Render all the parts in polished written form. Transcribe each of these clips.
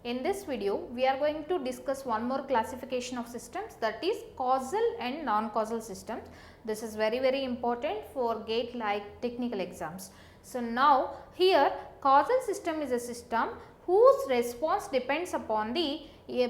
In this video, we are going to discuss one more classification of systems, that is causal and non-causal systems. This is very important for GATE like technical exams. So, now here causal system is a system whose response depends upon the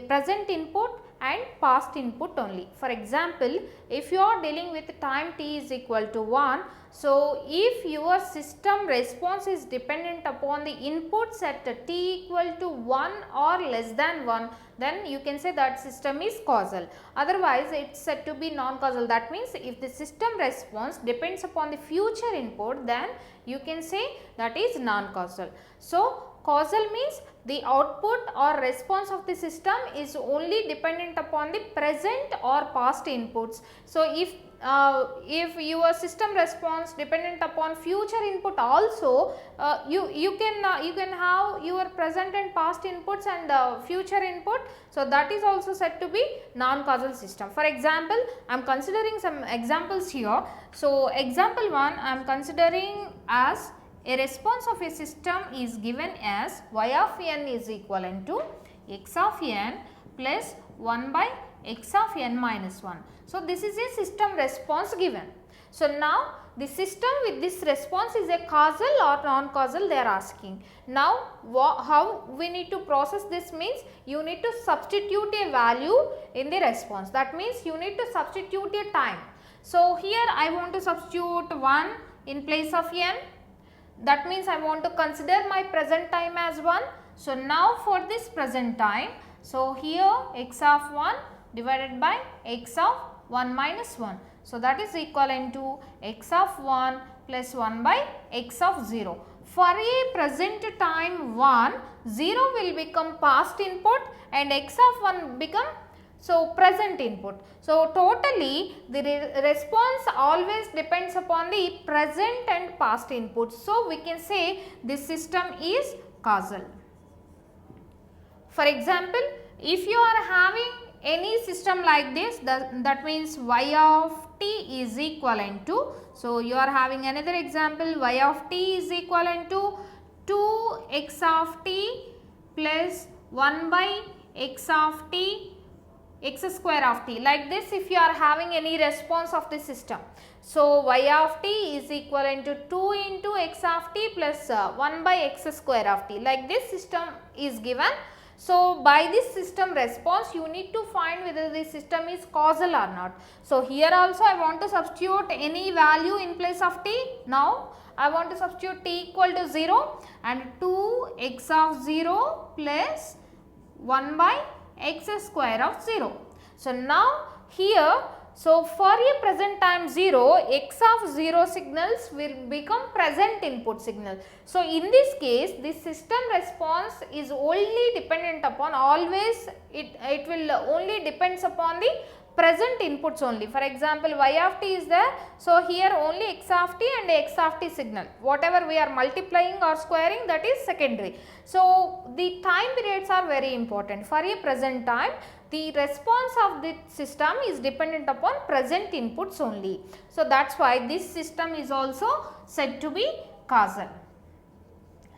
present input and past input only. For example, if you are dealing with time t is equal to 1, so if your system response is dependent upon the inputs at t equal to 1 or less than 1, then you can say that system is causal. Otherwise, it is said to be non-causal. That means, if the system response depends upon the future input, then you can say that is non-causal. So, causal means the output or response of the system is only dependent upon the present or past inputs. So, if your system response dependent upon future input also, you can have your present and past inputs and future input. So, that is also said to be non-causal system. For example, I am considering some examples here. So, example 1 I am considering as a response of a system is given as y of n is equivalent to x of n plus 1 by x of n minus 1. So, this is a system response given. So, now the system with this response is a causal or non-causal, they are asking. Now, how we need to process this means, you need to substitute a value in the response. That means, you need to substitute a time. So, here I want to substitute 1 in place of n. That means, I want to consider my present time as 1. So, now for this present time, so here x of 1 divided by x of 1 minus 1. So, that is equivalent to x of 1 plus 1 by x of 0. For a present time 1, 0 will become past input and x of 1 become present input. So, totally the response always depends upon the present and past inputs. So, we can say this system is causal. For example, if you are having any system like this, that means y of t is equivalent to, so you are having another example, y of t is equivalent to 2x of t plus 1 by x of t x square of t. Like this, if you are having any response of the system. So, y of t is equivalent to 2 into x of t plus 1 by x square of t. Like this system is given. So, by this system response, you need to find whether the system is causal or not. So, here also I want to substitute any value in place of t. Now, I want to substitute t equal to 0 and 2x of 0 plus 1 by x square of 0. So, now here, so for a present time 0, x of 0 signals will become present input signal. So, in this case, the system response is only dependent upon, always it will only depends upon the present inputs only. For example, y of t is there. So, here only x of t and x of t signal, whatever we are multiplying or squaring, that is secondary. So, the time periods are very important. For a present time, the response of the system is dependent upon present inputs only. So, that is why this system is also said to be causal.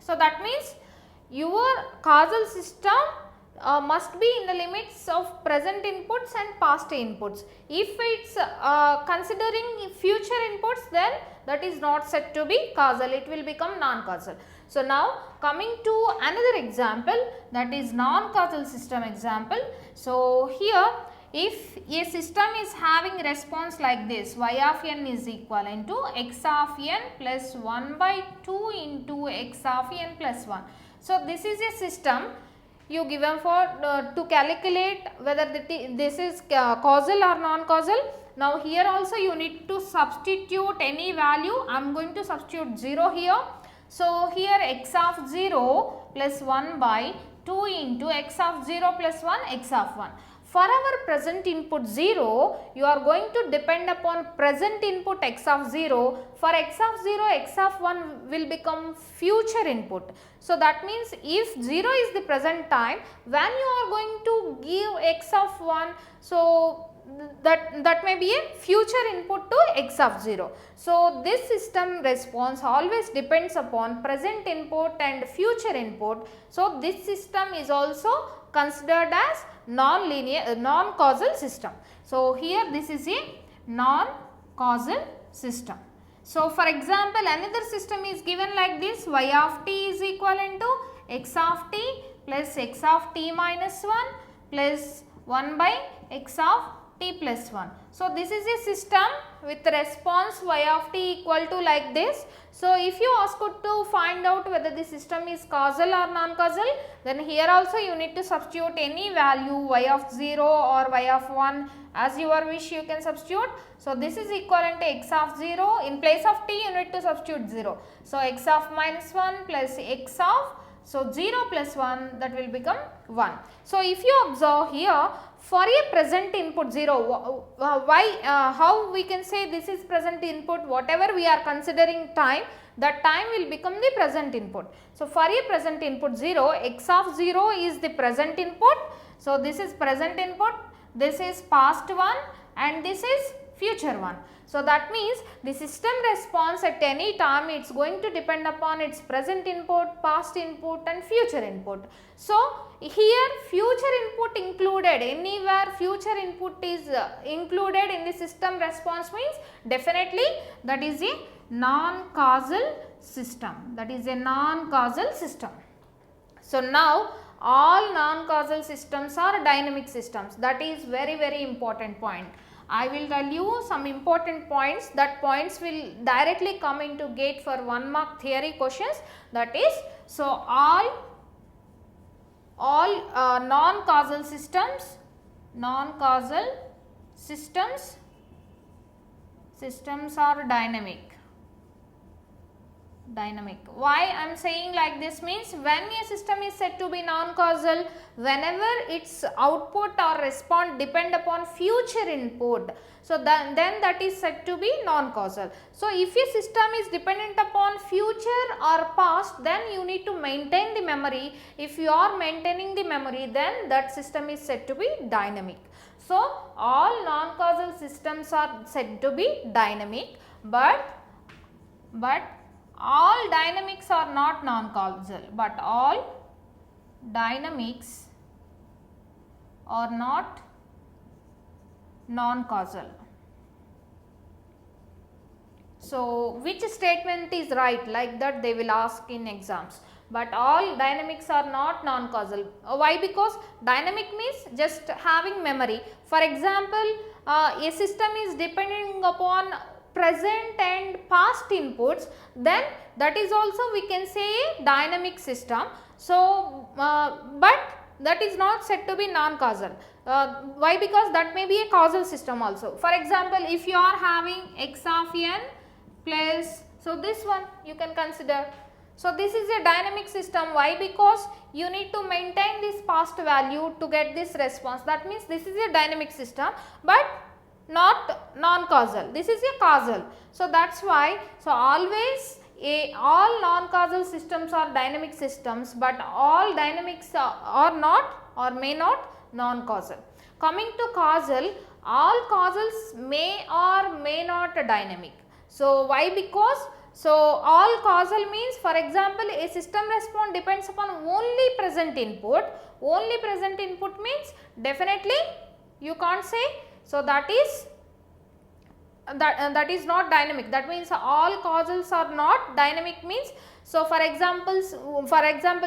So, that means your causal system must be in the limits of present inputs and past inputs. If it is considering future inputs, then that is not said to be causal, it will become non-causal. So, now coming to another example, that is non-causal system example. So, here if a system is having response like this, y of n is equivalent to x of n plus 1 by 2 into x of n plus 1. So, this is a system you given for to calculate whether this is causal or non-causal. Now, here also you need to substitute any value. I am going to substitute 0 here. So, here x of 0 plus 1 by 2 into x of 0 plus 1 x of 1. For our present input 0, you are going to depend upon present input x of 0. For x of 0, x of 1 will become future input. So, that means if 0 is the present time, when you are going to give x of 1, so that may be a future input to x of 0. So, this system response always depends upon present input and future input. So, this system is also considered as non-causal system. So, here this is a non-causal system. So, for example, another system is given like this: y of t is equivalent to x of t plus x of t minus 1 plus 1 by x of t plus 1. So, this is a system with response y of t equal to like this. So, if you ask to find out whether the system is causal or non-causal, then here also you need to substitute any value y of 0 or y of 1 as your wish, you can substitute. So, this is equivalent to x of 0, in place of t you need to substitute 0. So, x of minus 1 plus x of, so 0 plus 1, that will become 1. So, if you observe here, for a present input 0, how we can say this is present input, whatever we are considering time, that time will become the present input. So, for a present input 0, x of 0 is the present input. So, this is present input, this is past one and this is future one. So, that means the system response at any time, it is going to depend upon its present input, past input and future input. So, here future input included, anywhere future input is included in the system response means definitely that is a non-causal system, that is a non-causal system. So, now all non-causal systems are dynamic systems, that is very important point. I will tell you some important points, that points will directly come into gate for 1 mark theory questions, that is, so all non-causal systems are dynamic. Why I am saying like this means, when a system is said to be non-causal, whenever its output or response depend upon future input, so then that is said to be non-causal. So, if a system is dependent upon future or past, then you need to maintain the memory. If you are maintaining the memory, then that system is said to be dynamic. So, all non-causal systems are said to be dynamic, but all dynamics are not non-causal, but all dynamics are not non-causal. So, which statement is right, like that they will ask in exams, but all dynamics are not non-causal. Why? Because dynamic means just having memory. For example, a system is depending upon present and past inputs, then that is also we can say a dynamic system. So, but that is not said to be non-causal. Why? Because that may be a causal system also. For example, if you are having x of n plus, so this one you can consider. So, this is a dynamic system. Why? Because you need to maintain this past value to get this response. That means this is a dynamic system, but not non-causal, this is a causal. So, that is why, so always all non-causal systems are dynamic systems, but all dynamics are not or may not non-causal. Coming to causal, all causals may or may not dynamic. So, why? Because, so all causal means, for example, a system response depends upon only present input. Only present input means definitely you can't say. So, that is not dynamic. That means all causals are not dynamic means. So, for example,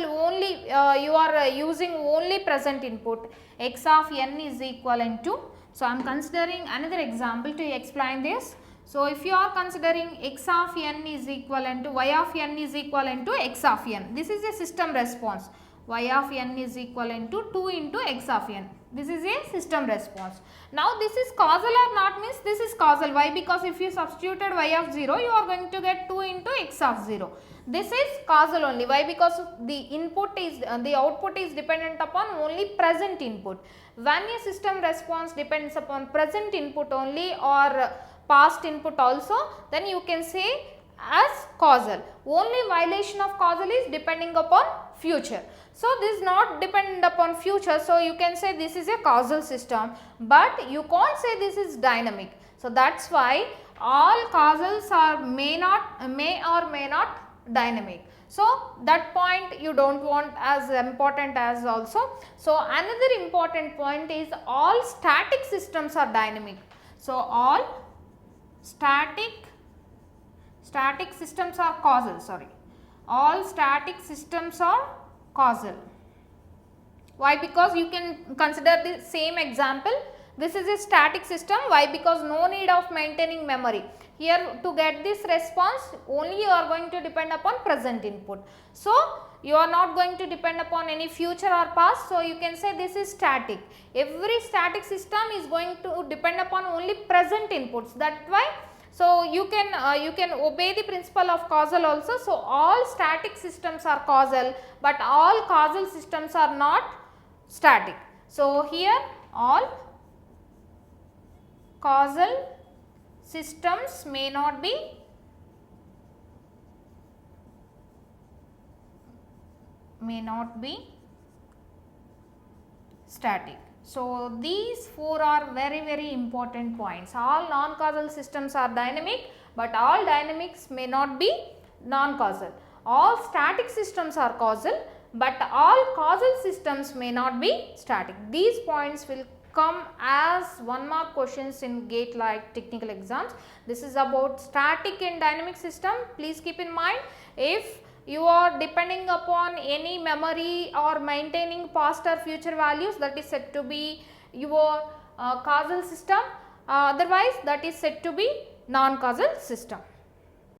only you are using only present input, x of n is equivalent to. So, I am considering another example to explain this. So, if you are considering x of n is equivalent to y of n is equivalent to x of n, this is a system response. Y of n is equivalent to 2 into x of n. This is a system response. Now, this is causal or not means this is causal. Why? Because if you substituted y of 0, you are going to get 2 into x of 0. This is causal only. Why? Because the output is dependent upon only present input. When a system response depends upon present input only or past input also, then you can say as causal. Only violation of causal is depending upon future. So, this is not dependent upon future. So, you can say this is a causal system, but you can't say this is dynamic. So, that is why all causals are may or may not dynamic. So, that point you do not want as important as also. So, another important point is all static systems are dynamic. So, all static systems are causal, sorry, all static systems are causal. Why? Because you can consider the same example. This is a static system. Why? Because no need of maintaining memory. Here to get this response only you are going to depend upon present input. So, you are not going to depend upon any future or past. So, you can say this is static. Every static system is going to depend upon only present inputs. That is why. So, you can obey the principle of causal also. So, all static systems are causal, but all causal systems are not static. So, here all causal systems may not be static. So, these four are very important points. All non-causal systems are dynamic, but all dynamics may not be non-causal. All static systems are causal, but all causal systems may not be static. These points will come as 1 mark questions in GATE like technical exams. This is about static and dynamic system. Please keep in mind, if you are depending upon any memory or maintaining past or future values, that is said to be your causal system, otherwise that is said to be non-causal system.